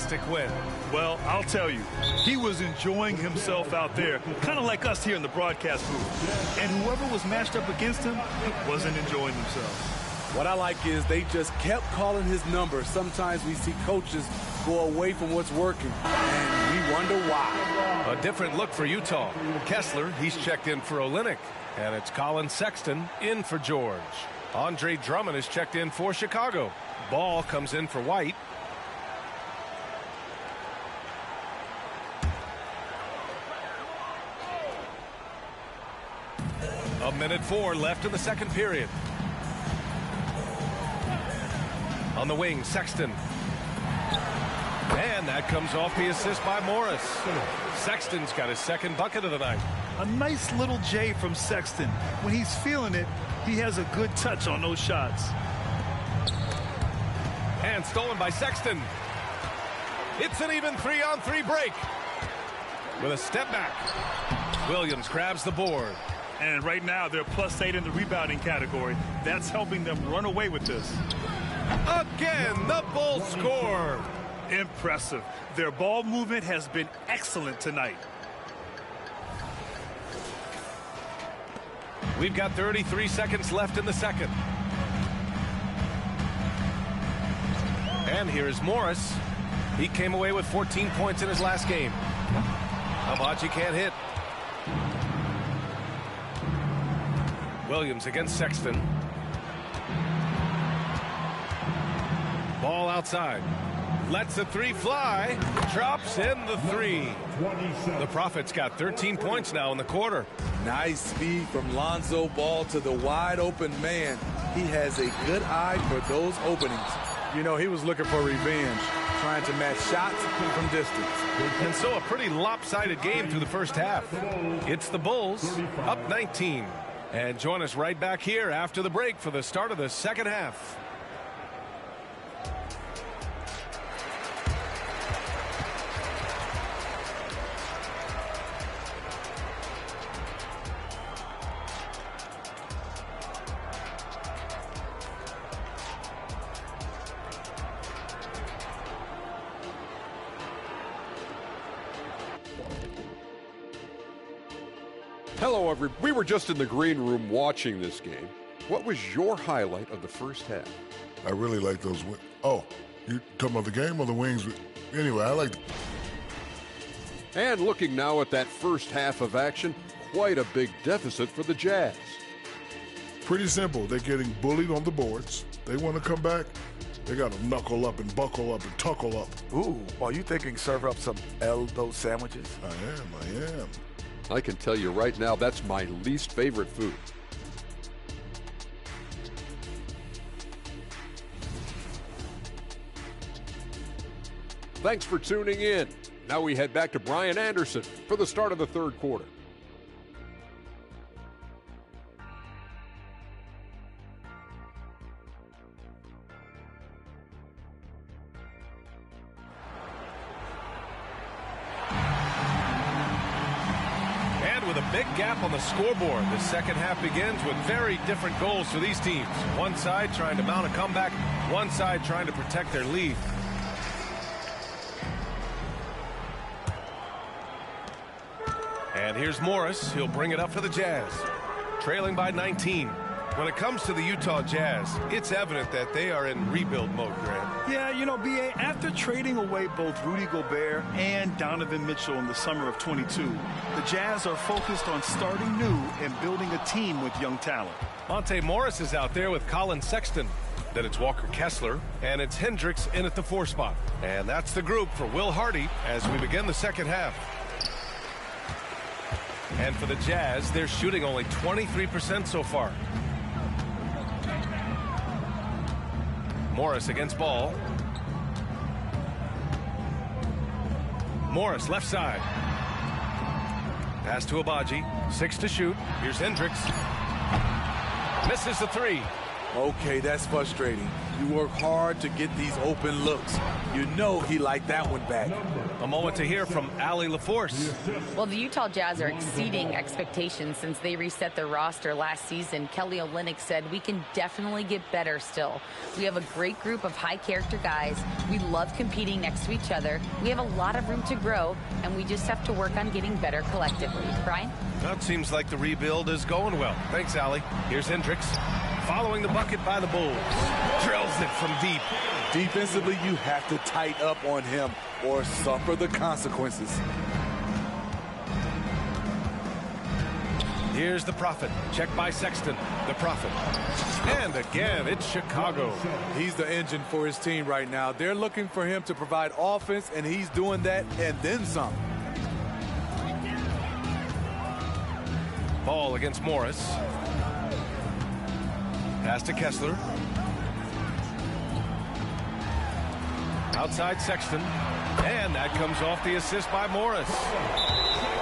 fantastic win. Well, I'll tell you, he was enjoying himself out there, kind of like us here in the broadcast booth. And whoever was matched up against him wasn't enjoying themselves. What I like is they just kept calling his number. Sometimes we see coaches go away from what's working, and we wonder why. A different look for Utah. Kessler, he's checked in for Olynyk. And it's Colin Sexton in for George. Andre Drummond is checked in for Chicago. Ball comes in for White. A minute 4 left in the second period. On the wing, Sexton. And that comes off the assist by Morris. Sexton's got his second bucket of the night. A nice little J from Sexton. When he's feeling it, he has a good touch on those shots. And stolen by Sexton. It's an even 3-on-3 break. With a step back. Williams grabs the board. And right now, they're +8 in the rebounding category. That's helping them run away with this. Again, the Bulls score. Impressive. Their ball movement has been excellent tonight. We've got 33 seconds left in the second. And here's Morris. He came away with 14 points in his last game. Agbaji can't hit. Williams against Sexton. Ball outside. Lets the three fly. Drops in the three. The Profits got 13 points now in the quarter. Nice speed from Lonzo Ball to the wide open man. He has a good eye for those openings. You know, he was looking for revenge, trying to match shots from distance. And so a pretty lopsided game through the first half. It's the Bulls up 19. And join us right back here after the break for the start of the second half. Hello, everyone. We were just in the green room watching this game. What was your highlight of the first half? I really like those. Oh, you talking about the game or the wings? Anyway, I like. And looking now at that first half of action, quite a big deficit for the Jazz. Pretty simple. They're getting bullied on the boards. They want to come back. They got to knuckle up and buckle up and tuckle up. Ooh, are you thinking serve up some Eldo sandwiches? I am. I can tell you right now, that's my least favorite food. Thanks for tuning in. Now we head back to Brian Anderson for the start of the third quarter. With a big gap on the scoreboard, the second half begins with very different goals for these teams. One side trying to mount a comeback, one side trying to protect their lead. And here's Morris. He'll bring it up for the Jazz. Trailing by 19. When it comes to the Utah Jazz, it's evident that they are in rebuild mode, Grant. Yeah, you know, B.A., after trading away both Rudy Gobert and Donovan Mitchell in the summer of 22, the Jazz are focused on starting new and building a team with young talent. Monte Morris is out there with Colin Sexton. Then it's Walker Kessler, and it's Hendricks in at the 4 spot. And that's the group for Will Hardy as we begin the second half. And for the Jazz, they're shooting only 23% so far. Morris against Ball. Morris left side. Pass to Agbaji. 6 to shoot. Here's Hendricks. Misses the 3. Okay, that's frustrating. You work hard to get these open looks. You know he liked that one back. A moment to hear from Allie LaForce. Well, the Utah Jazz are exceeding expectations since they reset their roster last season. Kelly Olynyk said, "We can definitely get better still. We have a great group of high-character guys. We love competing next to each other. We have a lot of room to grow, and we just have to work on getting better collectively." Brian? Well, it seems like the rebuild is going well. Thanks, Allie. Here's Hendricks. Following the bucket by the Bulls. Drills it from deep. Defensively, you have to tighten up on him or suffer the consequences. Here's the Prophet. Check by Sexton. The Prophet. And again, it's Chicago. He's the engine for his team right now. They're looking for him to provide offense, and he's doing that and then some. Ball against Morris. Pass to Kessler. Outside Sexton. And that comes off the assist by Morris.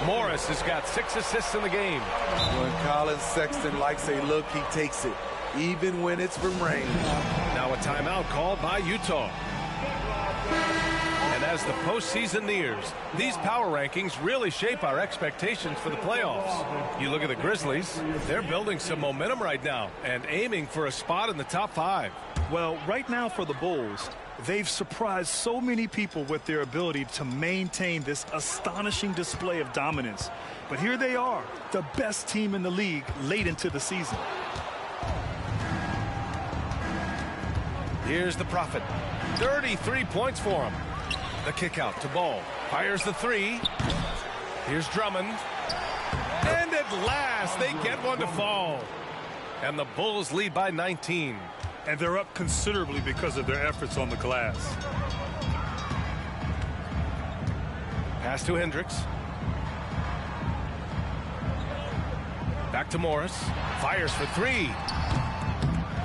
Morris has got 6 assists in the game. When Colin Sexton likes a look, he takes it, even when it's from range. Now a timeout called by Utah. And as the postseason nears, these power rankings really shape our expectations for the playoffs. You look at the Grizzlies, they're building some momentum right now and aiming for a spot in the top 5. Well, right now for the Bulls, they've surprised so many people with their ability to maintain this astonishing display of dominance. But here they are, the best team in the league late into the season. Here's the Prophet. 33 points for him. The kick out to Ball. Fires the 3. Here's Drummond. And at last, they get one to fall. And the Bulls lead by 19. And they're up considerably because of their efforts on the glass. Pass to Hendricks. Back to Morris. Fires for 3.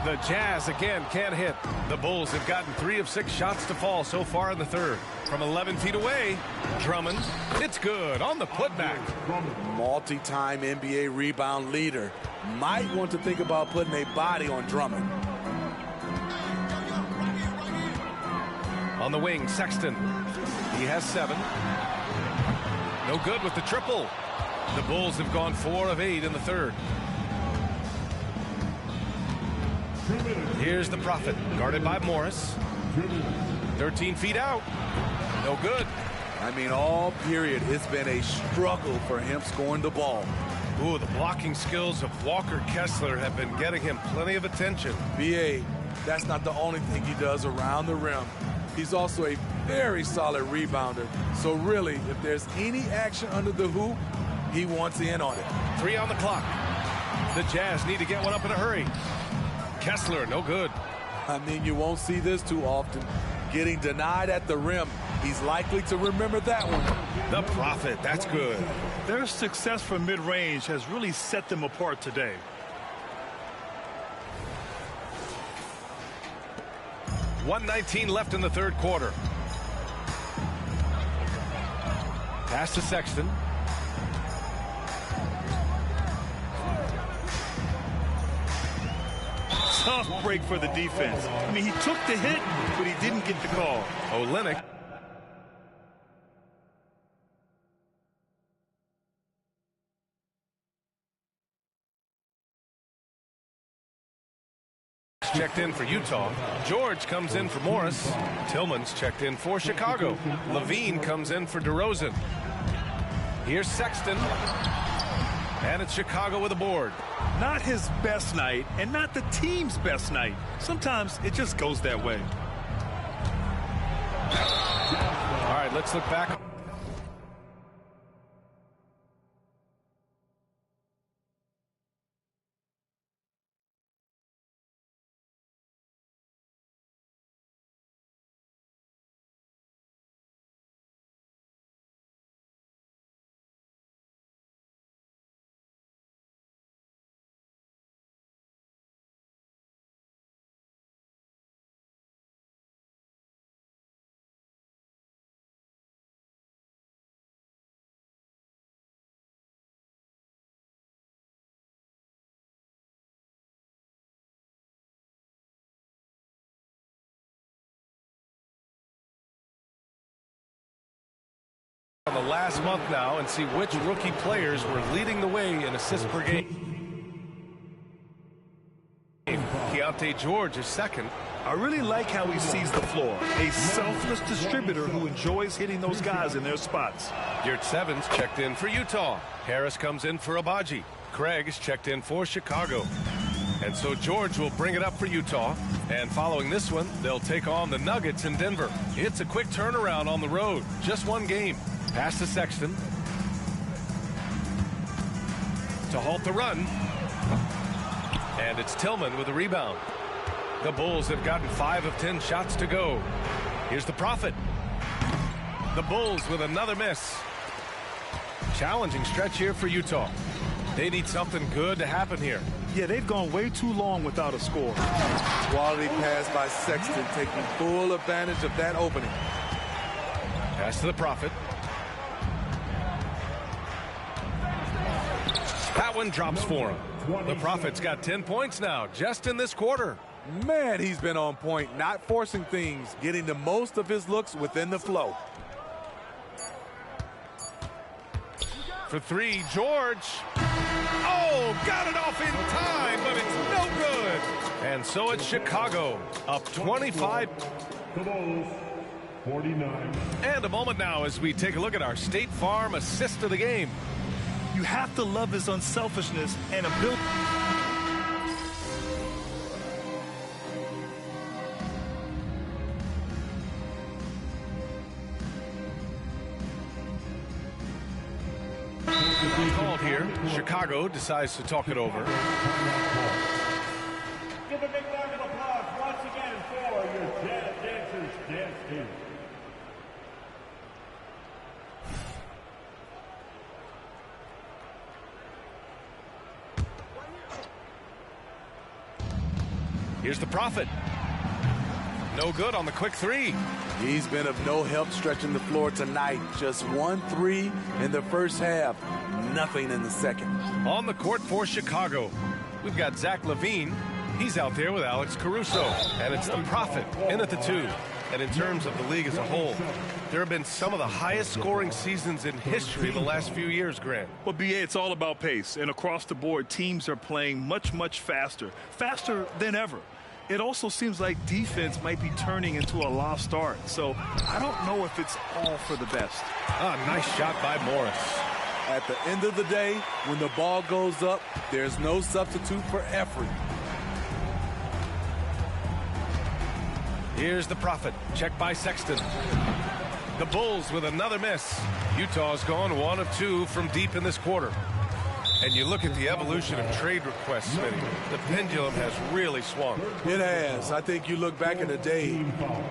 The Jazz again can't hit. The Bulls have gotten 3 of 6 shots to fall so far in the third. From 11 feet away, Drummond. It's good on the putback. Multi-time NBA rebound leader. Might want to think about putting a body on Drummond. On the wing, Sexton. He has 7. No good with the triple. The Bulls have gone 4 of 8 in the third. Here's the Prophet, guarded by Morris. 13 feet out. No good. I mean, all period, it's been a struggle for him scoring the ball. Ooh, the blocking skills of Walker Kessler have been getting him plenty of attention. B.A., that's not the only thing he does around the rim. He's also a very solid rebounder. So really, if there's any action under the hoop, he wants in on it. 3 on the clock. The Jazz need to get one up in a hurry. Kessler, no good. I mean, you won't see this too often. Getting denied at the rim. He's likely to remember that one. The Prophet, that's good. Their success from mid-range has really set them apart today. .119 left in the third quarter. Pass to Sexton. Tough break for the defense. I mean, he took the hit, but he didn't get the call. Olynyk. Checked in for Utah. George comes in for Morris. Tillman's checked in for Chicago. Levine comes in for DeRozan. Here's Sexton. And it's Chicago with a board. Not his best night and not the team's best night. Sometimes it just goes that way. All right, let's look back. on the last month now and see which rookie players were leading the way in assists per game. Keontae George is second. I really like how he sees the floor. A selfless distributor who enjoys hitting those guys in their spots. Yurt Evans checked in for Utah. Harris comes in for Abaji. Craig is checked in for Chicago. And so George will bring it up for Utah. And following this one, they'll take on the Nuggets in Denver. It's a quick turnaround on the road. Just one game. Pass to Sexton. To halt the run. And it's Tillman with a rebound. The Bulls have gotten 5 of 10 shots to go. Here's the Prophet. The Bulls with another miss. Challenging stretch here for Utah. They need something good to happen here. Yeah, they've gone way too long without a score. Quality pass by Sexton, taking full advantage of that opening. Pass to the Prophet. That one drops for him. The Prophet's got 10 points now, just in this quarter. Man, he's been on point, not forcing things, getting the most of his looks within the flow. For three, George. Oh, got it off in time, but it's no good. And so it's Chicago, up 25. The Bulls, 49. And a moment now as we take a look at our State Farm assist of the game. You have to love his unselfishness and ability. Called here. Chicago decides to talk it over. Give a big round of applause once again for your Jazz Dancers dance team. Here's the Prophet. No good on the quick three. He's been of no help stretching the floor tonight. Just 1 3 in the first half. Nothing in the second. On the court for Chicago, we've got Zach LaVine. He's out there with Alex Caruso. And it's the Prophet in at the 2. And in terms of the league as a whole, there have been some of the highest scoring seasons in history the last few years, Grant. Well, BA, it's all about pace. And across the board, teams are playing much, much faster. Faster than ever. It also seems like defense might be turning into a lost art. So I don't know if it's all for the best. Nice shot by Morris. At the end of the day, when the ball goes up, there's no substitute for effort. Here's the Prophet. Check by Sexton. The Bulls with another miss. Utah's gone 1 of 2 from deep in this quarter. And you look at the evolution of trade requests, Smitty. The pendulum has really swung. It has. I think you look back in the day,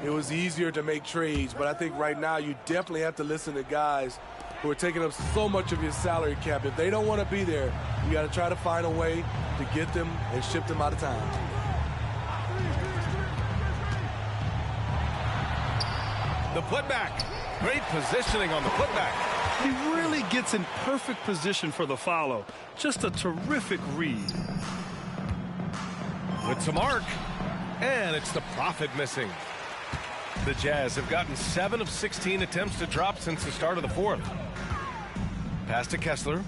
it was easier to make trades. But I think right now you definitely have to listen to guys who are taking up so much of your salary cap. If they don't want to be there, you got to try to find a way to get them and ship them out of town. The putback. Great positioning on the putback. He really gets in perfect position for the follow. Just a terrific read. With to mark. And it's the Prophet missing. The Jazz have gotten 7 of 16 attempts to drop since the start of the fourth. Pass to Kessler.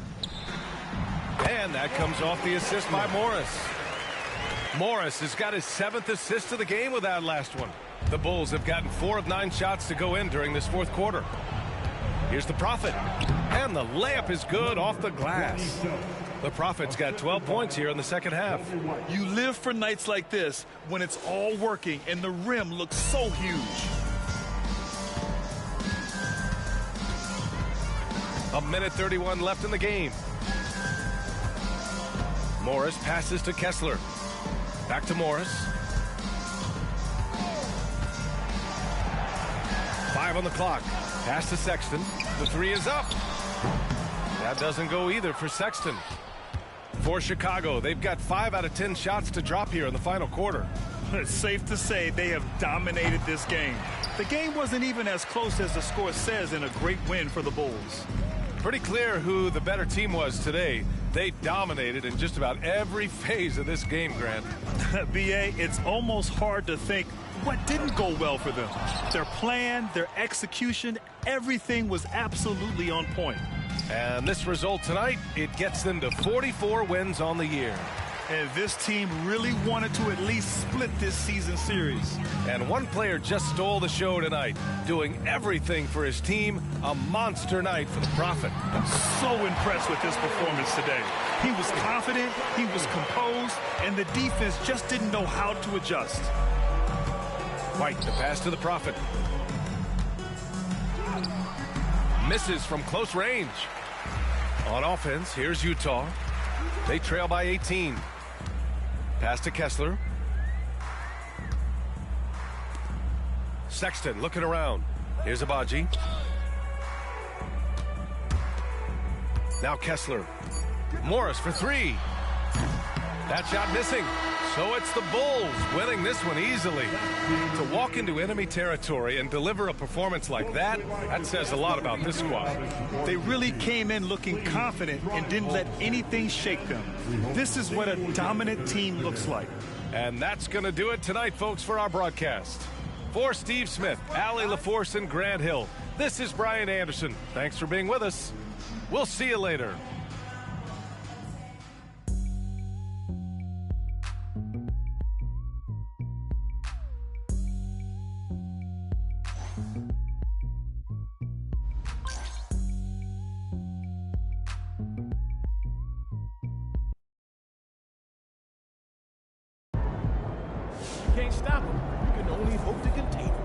And that comes off the assist by Morris. Morris has got his 7th assist of the game with that last one. The Bulls have gotten 4 of 9 shots to go in during this fourth quarter. Here's the Prophet. And the layup is good off the glass. The Prophet's got 12 points here in the second half. You live for nights like this when it's all working and the rim looks so huge. A minute 31 left in the game. Morris passes to Kessler. Back to Morris. 5 on the clock. Pass to Sexton. The 3 is up. That doesn't go either for Sexton. For Chicago, they've got 5 out of 10 shots to drop here in the final quarter. It's safe to say they have dominated this game. The game wasn't even as close as the score says in a great win for the Bulls. Pretty clear who the better team was today. They dominated in just about every phase of this game, Grant. BA, it's almost hard to think What didn't go well for them? Their plan, their execution, everything was absolutely on point. And this result tonight, it gets them to 44 wins on the year. And this team really wanted to at least split this season series. And one player just stole the show tonight, doing everything for his team. A monster night for the Prophet. So impressed with his performance today. He was confident, he was composed, and the defense just didn't know how to adjust. White, the pass to the Prophet. Misses from close range. On offense, here's Utah. They trail by 18. Pass to Kessler. Sexton looking around. Here's Agbaji. Now Kessler. Morris for three. That shot missing. So it's the Bulls winning this one easily. To walk into enemy territory and deliver a performance like that, that says a lot about this squad. They really came in looking confident and didn't let anything shake them. This is what a dominant team looks like. And that's going to do it tonight, folks, for our broadcast. For Steve Smith, Allie LaForce, and Grant Hill, this is Brian Anderson. Thanks for being with us. We'll see you later. Can't stop him. You can only hope to contain him.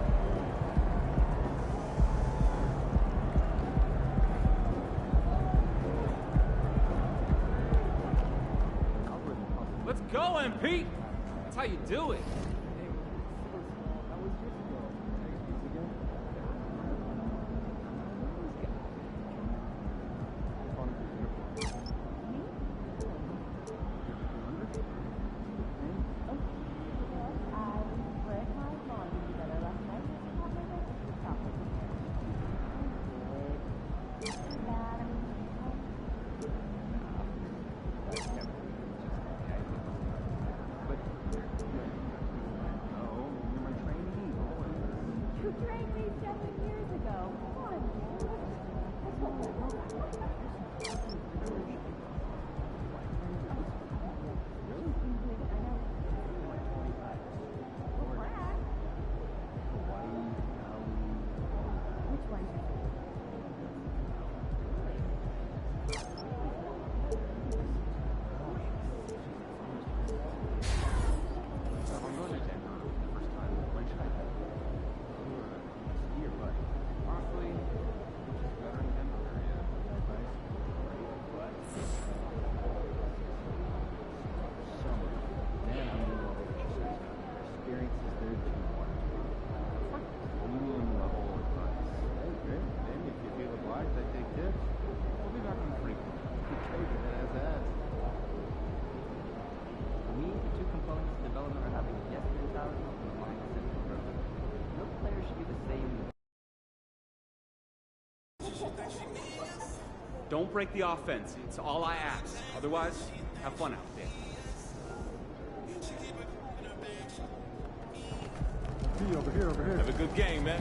Let's go, MP. That's how you do it. Don't break the offense. It's all I ask. Otherwise, have fun out there. Over here. Have a good game, man.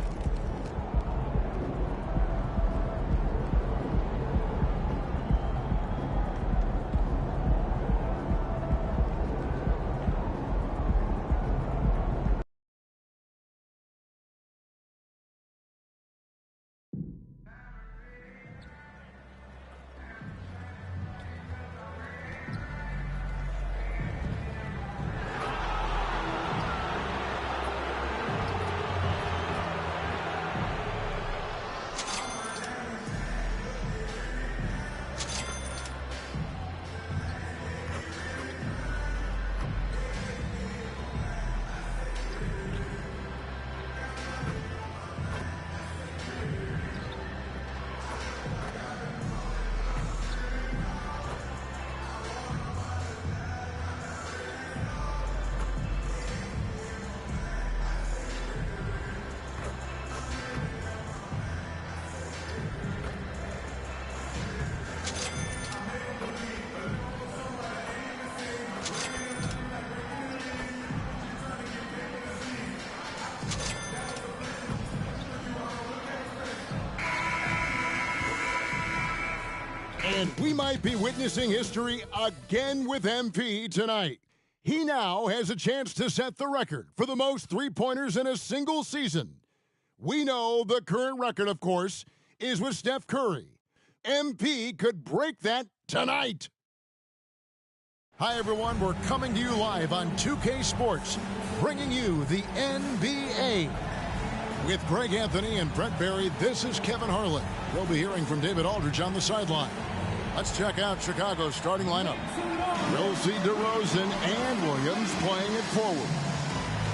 And we might be witnessing history again with MP tonight. He now has a chance to set the record for the most three-pointers in a single season. We know the current record, of course, is with Steph Curry. MP could break that tonight. Hi, everyone. We're coming to you live on 2K Sports, bringing you the NBA. With Greg Anthony and Brett Barry, this is Kevin Harlan. We'll be hearing from David Aldridge on the sideline. Let's check out Chicago's starting lineup. We'll see DeRozan and Williams playing it forward.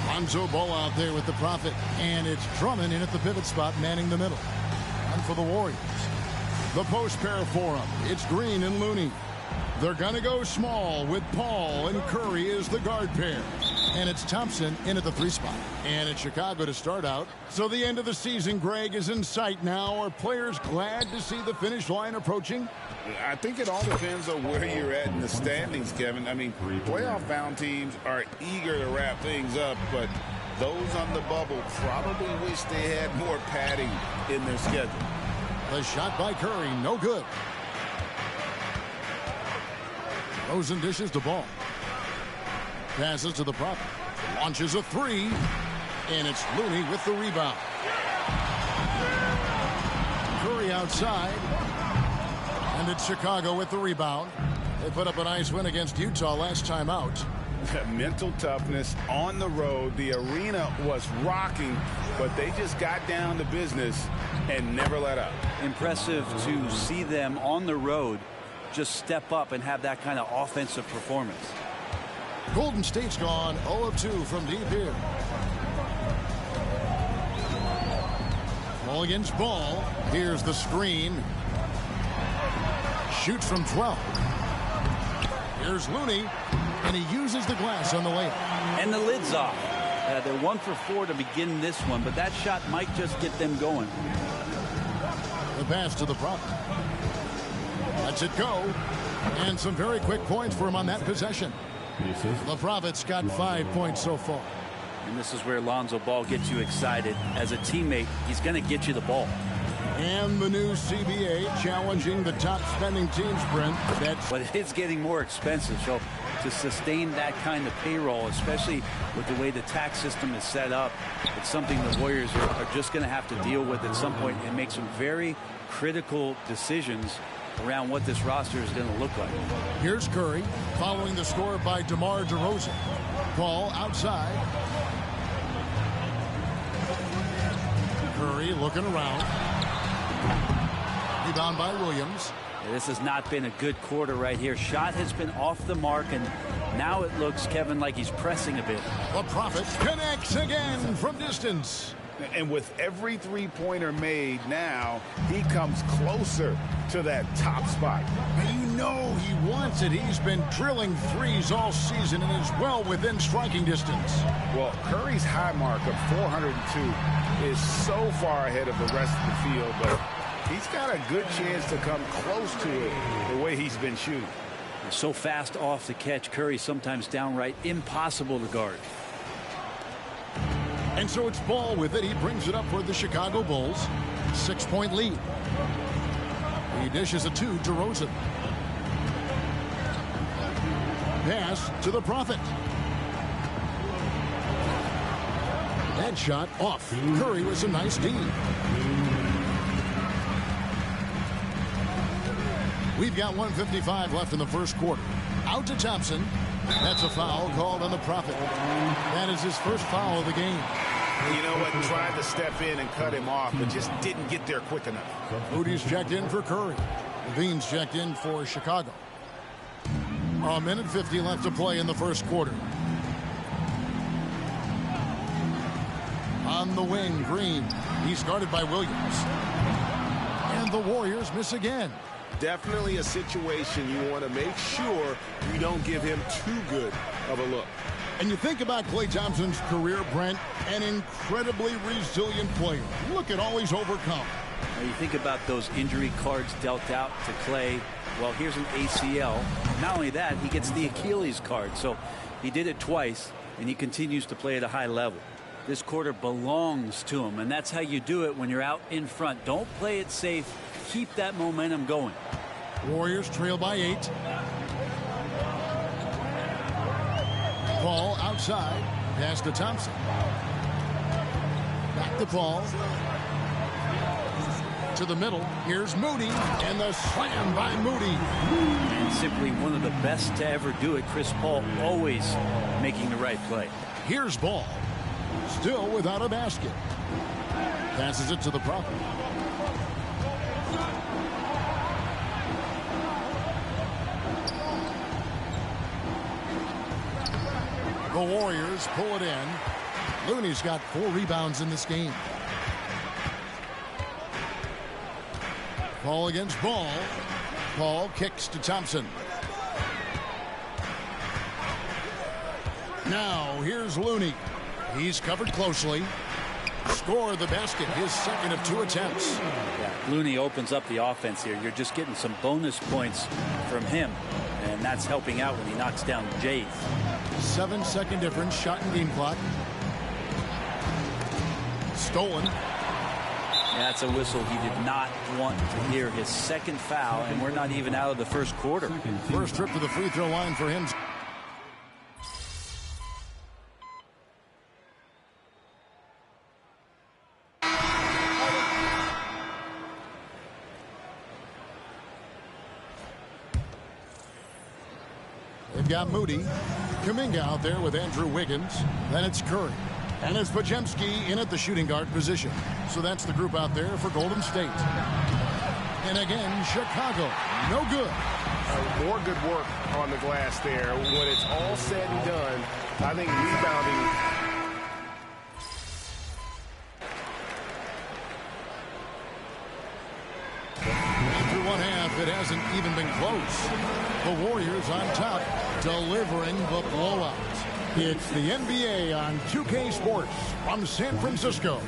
Lonzo Ball out there with the Prophet, and it's Drummond in at the pivot spot, manning the middle. And for the Warriors, the post pair for them, it's Green and Looney. They're going to go small with Paul and Curry as the guard pair. And it's Thompson in at the 3 spot. And it's Chicago to start out. So the end of the season, Greg, is in sight now. Are players glad to see the finish line approaching? I think it all depends on where you're at in the standings, Kevin. I mean, playoff-bound teams are eager to wrap things up, but those on the bubble probably wish they had more padding in their schedule. The shot by Curry, no good. Rosen dishes the ball. Passes to the Prophet. Launches a 3. And it's Looney with the rebound. Curry outside. And it's Chicago with the rebound. They put up a nice win against Utah last time out. Mental toughness on the road. The arena was rocking, but they just got down to business and never let up. Impressive to see them on the road just step up and have that kind of offensive performance. Golden State's gone 0 of 2 from deep here. Ball against ball. Here's the screen. Shoots from 12. Here's Looney, and he uses the glass on the layup. And the lid's off. They're 1 for 4 to begin this one, but that shot might just get them going. The pass to the Prophet. Lets it go. And some very quick points for him on that possession. The Prophet's got 5 points so far. And this is where Lonzo Ball gets you excited. As a teammate, he's going to get you the ball. And the new CBA challenging the top spending teams, Brent. But it's getting more expensive. So to sustain that kind of payroll, especially with the way the tax system is set up, it's something the Warriors are just going to have to deal with at some point and make some very critical decisions around what this roster is going to look like. Here's Curry following the score by DeMar DeRozan. Ball outside. Curry looking around. Rebound by Williams. This has not been a good quarter right here. Shot has been off the mark, and now it looks, Kevin, like he's pressing a bit. The Prophet connects again from distance. And with every three-pointer made now, he comes closer to that top spot. And you know he wants it. He's been drilling threes all season and is well within striking distance. Well, Curry's high mark of 402 is so far ahead of the rest of the field, but he's got a good chance to come close to it the way he's been shooting. So fast off the catch, Curry sometimes downright impossible to guard. And so it's Ball with it. He brings it up for the Chicago Bulls. 6-point lead. He dishes it to DeRozan. Pass to the Prophet. That shot off. Curry was a nice D. We've got 1:55 left in the first quarter. Out to Thompson. That's a foul called on the Prophet. That is his first foul of the game. You know what? Tried to step in and cut him off, but just didn't get there quick enough. Moody's checked in for Curry. Levine's checked in for Chicago. 1:50 left to play in the first quarter. On the wing, Green. He's guarded by Williams. And the Warriors miss again. Definitely a situation you want to make sure you don't give him too good of a look. And you think about Klay Thompson's career, Brent, an incredibly resilient player. Look at all he's overcome. Now you think about those injury cards dealt out to Klay. Well, here's an ACL. Not only that, he gets the Achilles card. So he did it twice, and he continues to play at a high level. This quarter belongs to him, and that's how you do it when you're out in front. Don't play it safe. Keep that momentum going. Warriors trail by 8. Paul outside. Pass to Thompson. Back to Paul. To the middle. Here's Moody. And the slam by Moody. And simply one of the best to ever do it. Chris Paul always making the right play. Here's Ball. Still without a basket. Passes it to the Prophet. The Warriors pull it in. Looney's got 4 rebounds in this game. Paul against Ball. Paul kicks to Thompson. Now here's Looney. He's covered closely. Score the basket, his second of 2 attempts. Yeah, Looney opens up the offense here. You're just getting some bonus points from him, and that's helping out when he knocks down Jays. 7-second difference, shot and game clock. Stolen. That's a whistle he did not want to hear. His second foul, and we're not even out of the first quarter. First trip to the free throw line for him. They've got Moody. Kuminga out there with Andrew Wiggins. Then it's Curry. And it's Podziemski in at the shooting guard position. So that's the group out there for Golden State. And again, Chicago. No good. More good work on the glass there. When it's all said and done, I think rebounding. Through one half, it hasn't even been close. The Warriors on top, delivering the blowout. It's the NBA on 2K Sports from San Francisco.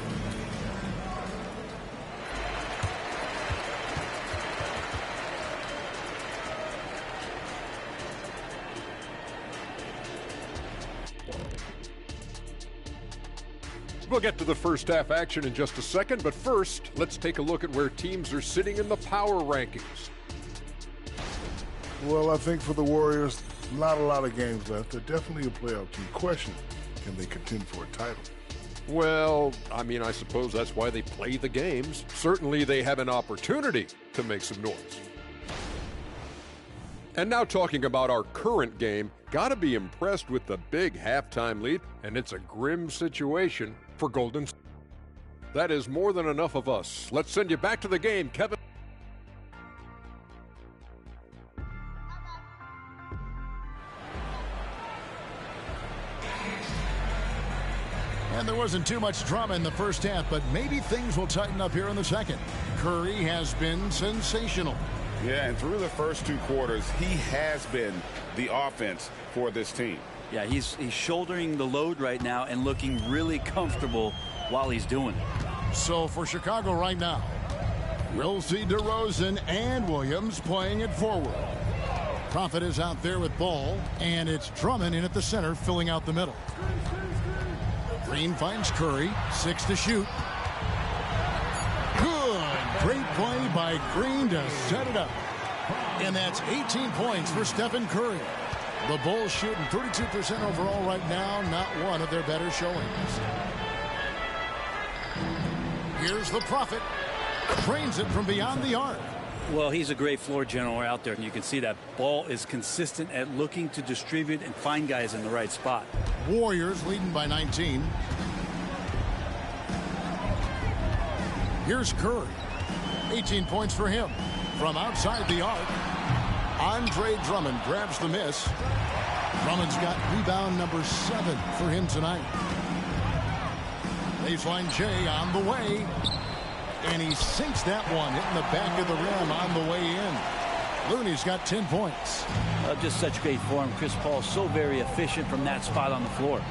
We'll get to the first half action in just a second, but first, let's take a look at where teams are sitting in the power rankings. Well, I think for the Warriors, not a lot of games left. They're definitely a playoff team. Question, can they contend for a title? Well, I mean, I suppose that's why they play the games. Certainly they have an opportunity to make some noise. And now talking about our current game, gotta be impressed with the big halftime lead, and it's a grim situation for Golden State. That is more than enough of us. Let's send you back to the game, Kevin. And there wasn't too much drama in the first half, but maybe things will tighten up here in the second. Curry has been sensational. Yeah, and through the first 2 quarters, he has been the offense for this team. Yeah, he's shouldering the load right now and looking really comfortable while he's doing it. So for Chicago right now, we'll see DeRozan and Williams playing it forward. Prophet is out there with Ball, and it's Drummond in at the center, filling out the middle. Green finds Curry, 6 to shoot. Good. Great play by Green to set it up. And that's 18 points for Stephen Curry. The Bulls shooting 32% overall right now, not one of their better showings. Here's the Prophet. Trains it from beyond the arc. Well, he's a great floor general out there, and you can see that Ball is consistent at looking to distribute and find guys in the right spot. Warriors leading by 19. Here's Curry. 18 points for him. From outside the arc, Andre Drummond grabs the miss. Drummond's got rebound number 7 for him tonight. Baseline J on the way. And he sinks that one, hitting the back of the rim on the way in. Looney's got 10 points. Just such great form. Chris Paul so very efficient from that spot on the floor.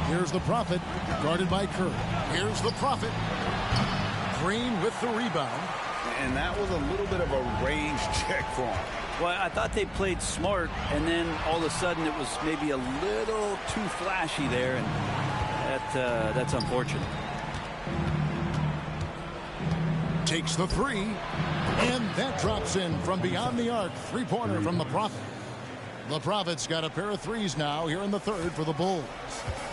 Here's the Prophet, guarded by Curry. Here's the Prophet. Green with the rebound. And that was a little bit of a range check for him. Well, I thought they played smart, and then all of a sudden it was maybe a little too flashy there, and that's unfortunate. takes the three, and that drops in from beyond the arc. Three-pointer from the Prophet. The Prophet's got a pair of threes now here in the third for the Bulls.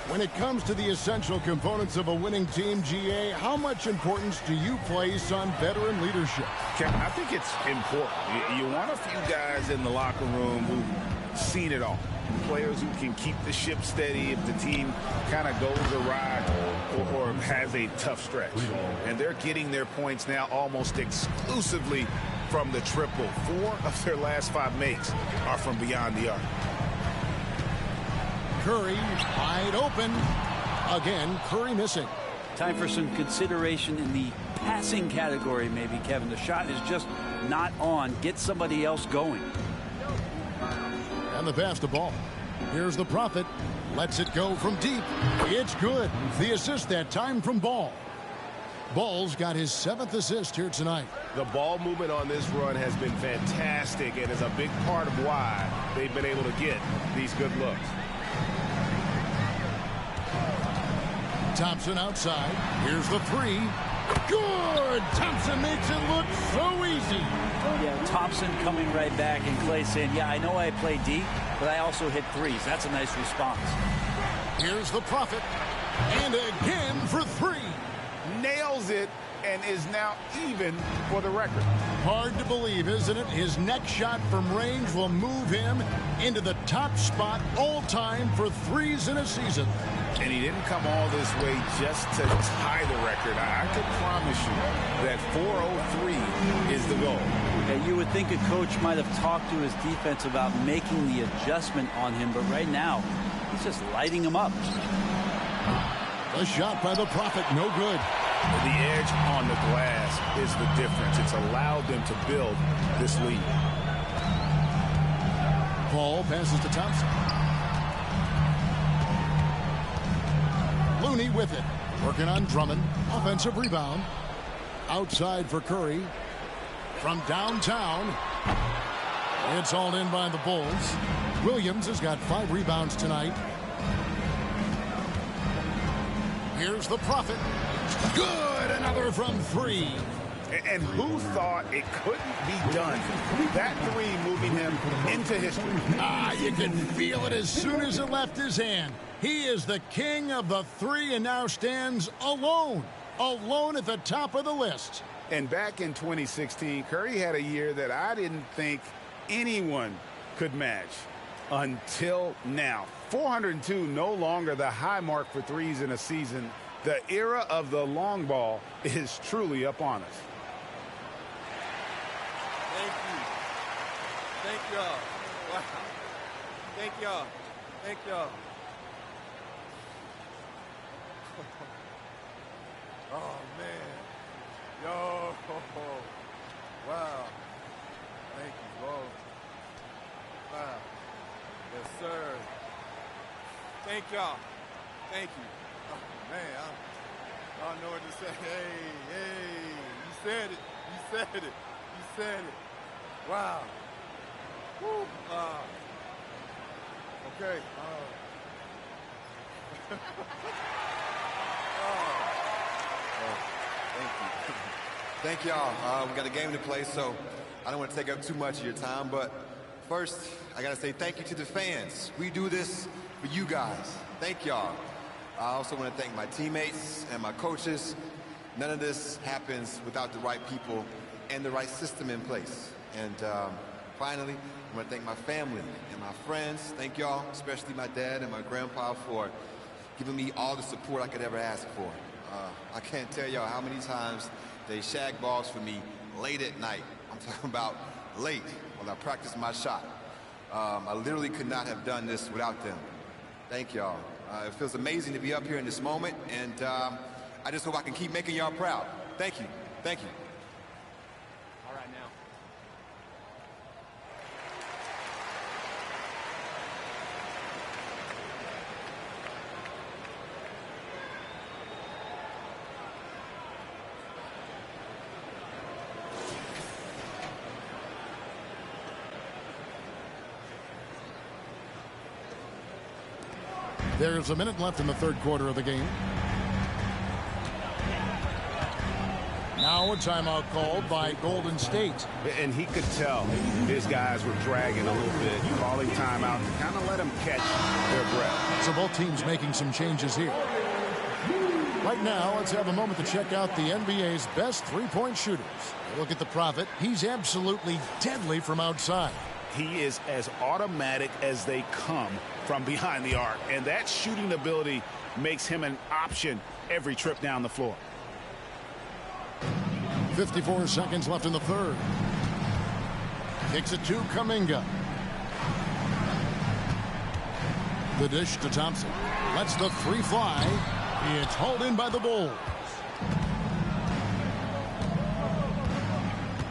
When it comes to the essential components of a winning team, GA, how much importance do you place on veteran leadership? Kevin, I think it's important. You want a few guys in the locker room who've seen it all. Players who can keep the ship steady if the team kind of goes awry or has a tough stretch. And they're getting their points now almost exclusively from the triple. 4 of their last 5 makes are from beyond the arc. Curry wide open. Again, Curry missing. Time for some consideration in the passing category, maybe, Kevin. The shot is just not on. Get somebody else going. And the pass to Ball. Here's the Prophet. Lets it go from deep. It's good. The assist that time from Ball. Ball's got his 7th assist here tonight. The ball movement on this run has been fantastic and is a big part of why they've been able to get these good looks. Thompson outside. Here's the three. Good! Thompson makes it look so easy. Yeah, Thompson coming right back, and Clay saying, yeah, I know I play deep, but I also hit threes. That's a nice response. Here's the Prophet. And again for 3. Nails it and is now even for the record. Hard to believe, isn't it? His next shot from range will move him into the top spot all time for threes in a season. And he didn't come all this way just to tie the record. I can promise you that 403 is the goal. Okay, you would think a coach might have talked to his defense about making the adjustment on him, but right now, he's just lighting him up. A shot by the Prophet, no good. The edge on the glass is the difference. It's allowed them to build this lead. Ball passes to Thompson. Looney with it. Working on Drummond. Offensive rebound. Outside for Curry. From downtown. It's hauled in by the Bulls. Williams has got 5 rebounds tonight. Here's the Prophet. Good! Another from 3. And who thought it couldn't be done? That 3 moving him into history. You can feel it as soon as it left his hand. He is the king of the 3 and now stands alone. Alone at the top of the list. And back in 2016, Curry had a year that I didn't think anyone could match until now. 402, no longer the high mark for threes in a season. The era of the long ball is truly upon us. Thank you. Thank y'all. Wow. Thank y'all. Thank y'all. Oh, man. Yo. Wow. Thank you, Lord. Wow. Yes, sir. Thank y'all. Thank you. Oh, man. I don't know what to say. Hey. You said it. You said it. You said it. Wow. Woo. Okay. Thank you. Thank y'all. We got a game to play, so I don't want to take up too much of your time, but first, I got to say thank you to the fans. We do this for you guys. Thank y'all. I also want to thank my teammates and my coaches. None of this happens without the right people and the right system in place. And finally, I want to thank my family and my friends. Thank y'all, especially my dad and my grandpa, for giving me all the support I could ever ask for. I can't tell y'all how many times they shag balls for me late at night. I'm talking about late when I practice my shot. I literally could not have done this without them. Thank y'all. It feels amazing to be up here in this moment, and I just hope I can keep making y'all proud. Thank you. Thank you. All right, now. There's a minute left in the third quarter of the game. Now Now a timeout called by Golden State. And he could tell his guys were dragging a little bit, calling timeout to kind of let them catch their breath. So both teams making some changes here. Right now, let's have a moment to check out the NBA's best three-point shooters. Look at the Prophet. He's absolutely deadly from outside. He is as automatic as they come from behind the arc. And that shooting ability makes him an option every trip down the floor. 54 seconds left in the third. Kicks it to Kuminga. The dish to Thompson. Lets the three fly. It's hauled in by the Bulls.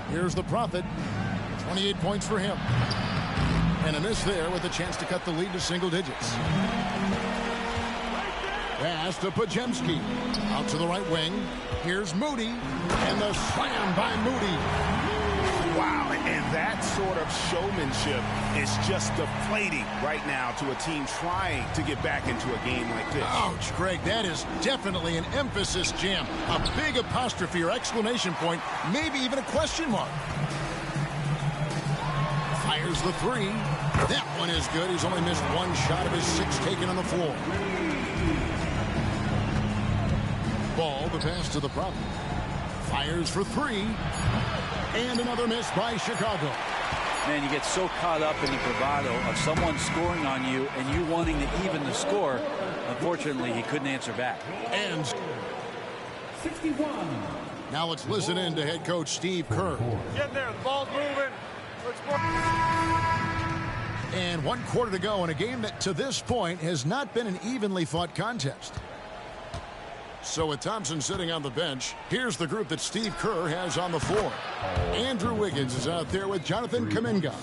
Here's the Prophet. 28 points for him. And a miss there with a chance to cut the lead to single digits. Pass to Podziemski. Out to the right wing. Here's Moody. And the slam by Moody. Wow, and that sort of showmanship is just deflating right now to a team trying to get back into a game like this. Ouch, Greg, that is definitely an emphasis jam. A big apostrophe or exclamation point, maybe even a question mark. Fires the three. That one is good. He's only missed one shot of his 6 taken on the floor. Ball, the pass to the Prophet. Fires for 3. And another miss by Chicago. Man, you get so caught up in the bravado of someone scoring on you and you wanting to even the score. Unfortunately, he couldn't answer back. And 61. Now let's listen in to head coach Steve Kerr. Get there. The ball's moving. Let's go. And 1 quarter to go in a game that to this point has not been an evenly fought contest. So with Thompson sitting on the bench, here's the group that Steve Kerr has on the floor. Andrew Wiggins is out there with Jonathan Kuminga.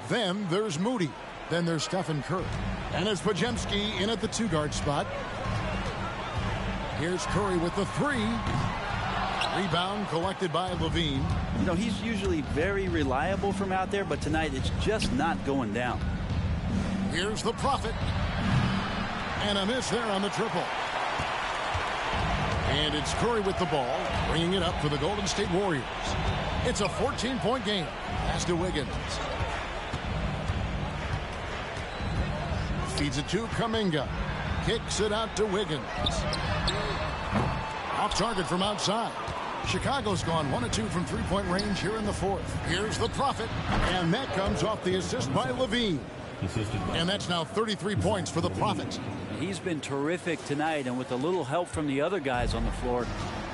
Then there's Moody. Then there's Stephen Curry. And it's Podziemski in at the 2-guard spot. Here's Curry with the 3. Rebound collected by Levine. You know, he's usually very reliable from out there, but tonight it's just not going down. Here's the Prophet. And a miss there on the triple. And it's Curry with the ball, bringing it up for the Golden State Warriors. It's a 14-point game. Pass to Wiggins. Feeds it to Kuminga. Kicks it out to Wiggins. Off target from outside. Chicago's gone 1 of 2 from three-point range here in the fourth. Here's the Prophet. And that comes off the assist by Levine. And that's now 33 points for the Prophet. He's been terrific tonight, and with a little help from the other guys on the floor,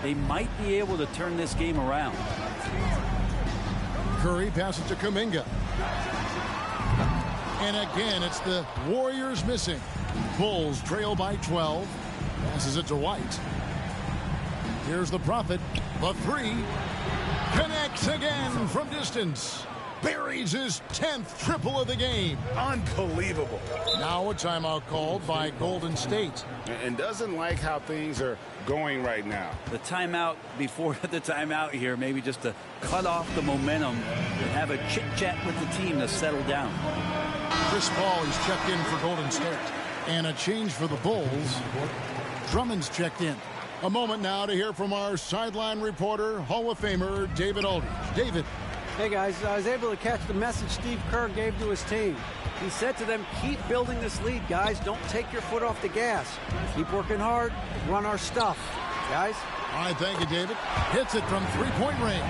they might be able to turn this game around. Curry passes to Kuminga. And again, it's the Warriors missing. Bulls trail by 12. Passes it to White. Here's the Prophet. The 3. Connects again from distance. Buries his 10th triple of the game. Unbelievable. Now a timeout called by Golden State. And doesn't like how things are going right now. The timeout before the timeout here, maybe just to cut off the momentum and have a chit-chat with the team to settle down. Chris Paul is checked in for Golden State. And a change for the Bulls. Drummond's checked in. A moment now to hear from our sideline reporter, Hall of Famer David Aldridge. David. Hey guys, I was able to catch the message Steve Kerr gave to his team. He said to them, keep building this lead, guys. Don't take your foot off the gas. Keep working hard. Run our stuff, guys. All right, thank you, David. Hits it from three-point range.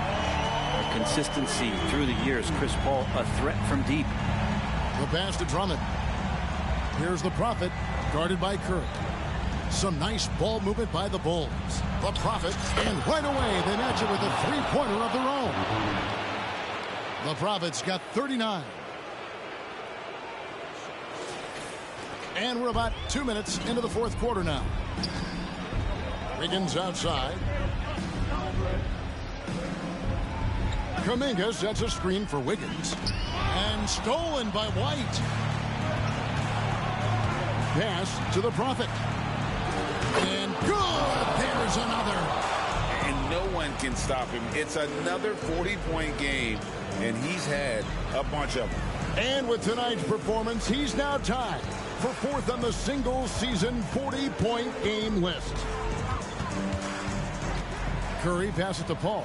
Consistency through the years. Chris Paul, a threat from deep. The pass to Drummond. Here's the Prophet, guarded by Curry. Some nice ball movement by the Bulls. The Prophet, and right away they match it with a three-pointer of their own. The Prophet's got 39. And we're about 2 minutes into the fourth quarter now. Wiggins outside. Kuminga sets a screen for Wiggins. And stolen by White. Pass to the Prophet. And good! There's another. And no one can stop him. It's another 40-point game, and he's had a bunch of them. And with tonight's performance, he's now tied for fourth on the single-season 40-point game list. Curry passes to Paul.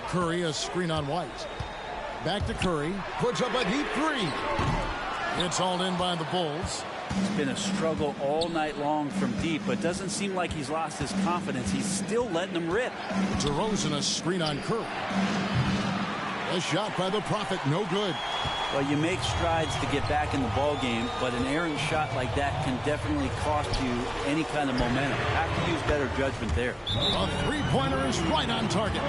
Curry a screen on White. Back to Curry. Puts up a deep three. It's hauled in by the Bulls. It's been a struggle all night long from deep, but doesn't seem like he's lost his confidence. He's still letting them rip. DeRozan a screen on Curry. A shot by the Prophet, no good. Well, you make strides to get back in the ball game, but an errant shot like that can definitely cost you any kind of momentum. Have to use better judgment there. A three-pointer is right on target.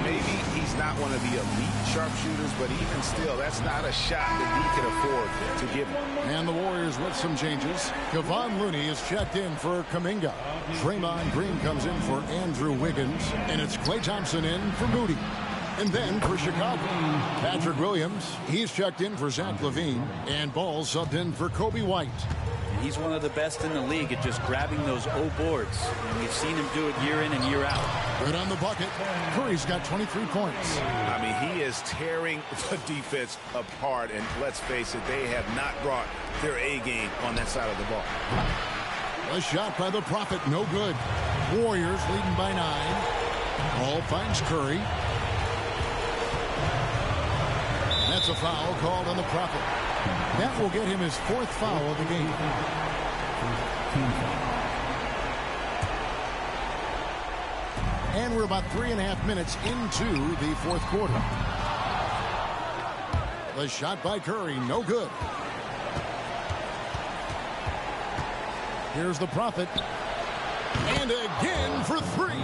Maybe he's not one of the elite sharpshooters, but even still, that's not a shot that he can afford to give him. And the Warriors with some changes. Kevon Looney is checked in for Kuminga. Draymond Green comes in for Andrew Wiggins. And it's Klay Thompson in for Moody. And then for Chicago, Patrick Williams, he's checked in for Zach LaVine. And Ball subbed in for Kobe White. He's one of the best in the league at just grabbing those O boards. And we've seen him do it year in and year out. Good on the bucket. Curry's got 23 points. I mean, he is tearing the defense apart. And let's face it, they have not brought their A game on that side of the ball. A shot by the Prophet, no good. Warriors leading by 9. Ball finds Curry. That's a foul called on the Prophet. That will get him his 4th foul of the game. And we're about 3.5 minutes into the 4th quarter. The shot by Curry, no good. Here's the Prophet. And again for 3.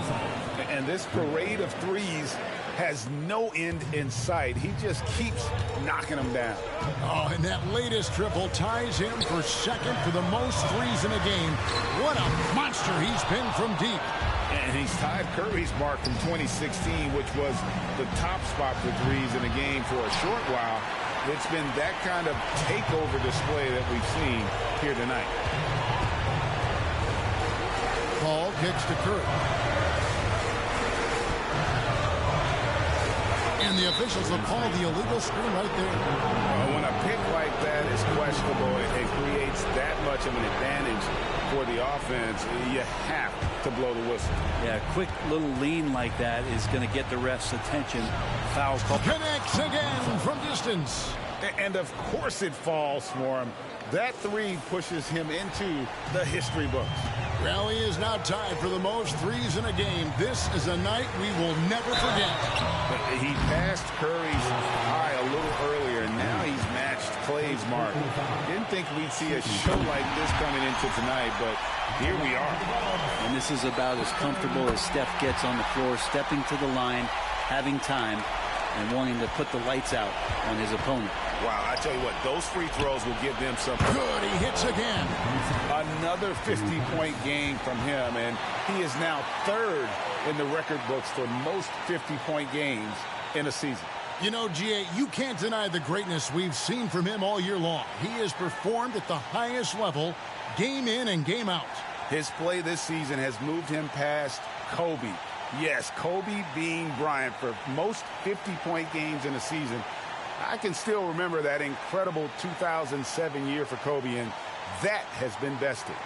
And this parade of threes has no end in sight. He just keeps knocking them down. Oh, and that latest triple ties him for 2nd for the most threes in a game. What a monster he's been from deep. And he's tied Curry's mark from 2016, which was the top spot for threes in a game for a short while. It's been that kind of takeover display that we've seen here tonight. Paul kicks to Curry. And the officials have called the illegal screen right there. When a pick like that is questionable, it creates that much of an advantage for the offense. You have to blow the whistle. Yeah, a quick little lean like that is going to get the ref's attention. Foul call. Connects again from distance. And of course it falls for him. That 3 pushes him into the history books. Well, he is now tied for the most threes in a game. This is a night we will never forget. He passed Curry's high a little earlier, and now he's matched Klay's mark. Didn't think we'd see a show like this coming into tonight, but here we are. And this is about as comfortable as Steph gets on the floor, stepping to the line, having time, and wanting to put the lights out on his opponent. Wow, I tell you what, those free throws will give them something. Good, he hits again. Another 50-point game from him, and he is now 3rd in the record books for most 50-point games in a season. You know, G.A., you can't deny the greatness we've seen from him all year long. He has performed at the highest level, game in and game out. His play this season has moved him past Kobe. Yes, Kobe being Bryant for most 50-point games in a season. I can still remember that incredible 2007 year for Kobe, and that has been bested.